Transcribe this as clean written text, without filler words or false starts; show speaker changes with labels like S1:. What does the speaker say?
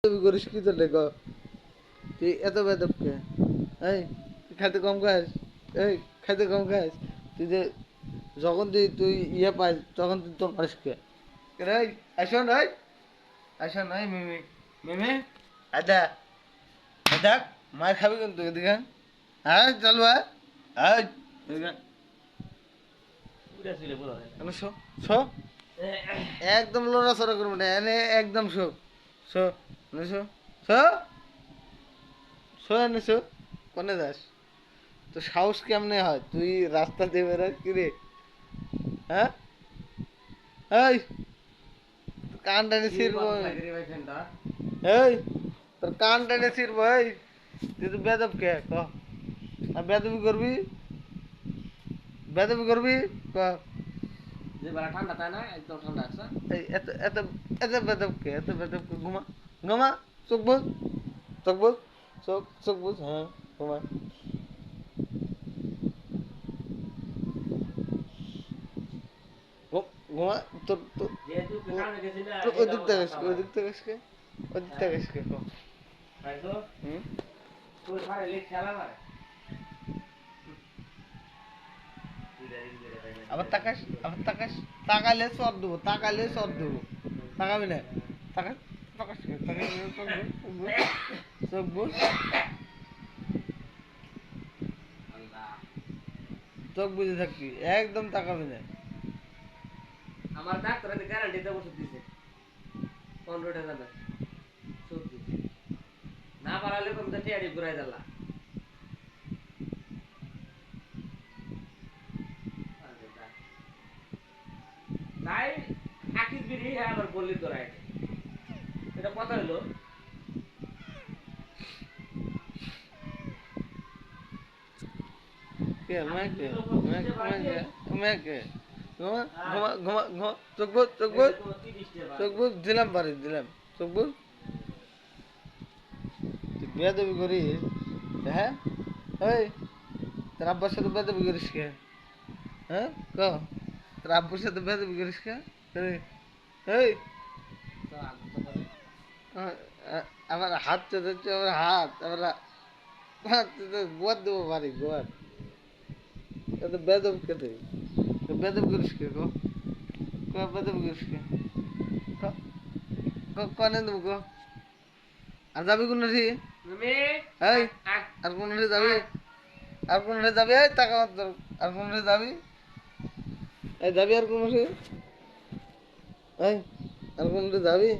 S1: তুই করিস কি তোর লেগ তুই এত বেদব কে এই তুই খাইতে কম খাস এই খাইতে কম খাস তুই যে যখন তুই ইয়ে পাস তখন তুই তোর পারিস কে এই আসন এই আসন এই মিমি মিমি আদা আদা মার খাবি কিন্তু এদিকে হ্যাঁ চলবো হ্যাঁ এদিকে শো শো একদম লড়াচড়া করবো না এনে একদম show show show show show এনে শো কোনে যাস তো সাহস কেমনে হয় তুই রাস্তা দিয়ে বেরোস কি রে হ্যাঁ এই কান টানে ছিড়বো এই তোর কান টানে ছিড়বো এই তুই তো বেদব কে ক আর বেদবি করবি বেদবি করবি ক
S2: যে বেলা ঠান্ডা তাই না একদম ঠান্ডা আছে
S1: এই এত এত এত বেদব কে এত বেদব কে ঘুমা ঘুমা চোখ বুঝ চোখ বুঝ চোখ বুঝ হ্যাঁ ঘুমা ঘুমা তোর তোর
S2: যেহেতু কামে গেছি না
S1: ওদিক থেকে আসকে ওদিক থেকে আসকে ওদিক থেকে আসকে ক
S2: তাই তো
S1: হুম
S2: তুই সারে লিখ খেলা মারে
S1: আবার তাকাস তাকালে সর দেবো তাকাবি না তাকাস তাকাস তাকাস চোখ বুঝ চোখ বুঝে থাকবি একদম তাকাবি না
S2: আমার ডাক্তার গ্যারান্টি দেবো ওষুধ দিছে 15 টাকা সত্যি না পারালে কম তো টিয়ারি ঘুরাই দিলা তাই আকিস বিড়ি আবার বললি তোরাই এটা কথা হলো
S1: কে মেকে ঘুমা ঘুমা ঘুমা ঘুমা চোখ বুঝ দিলাম বাড়ি দিলাম চোখ বুঝ তুই বেয়াদবি করিস হ্যাঁ এই তোর আব্বার সাথে বেয়াদবি করিস কে হ্যাঁ ক তোর আব্বুর সাথে বেয়াদবি করিস কে এই আমার হাত চোদ্দ আমার হাত আমার গোয়ার দেবো বাড়ি গোয়ার এত বেদব কে তুই বেদব করিস কে ক বেদব করিস কে কনে দেবো ক আর যাবি কোন রে
S2: তুমি
S1: এই আর কোন রে যাবি আর কোন রে যাবি এই টাকা আর কোন রে যাবি এই যাবি আর কোন রে এই আর কোন রে যাবি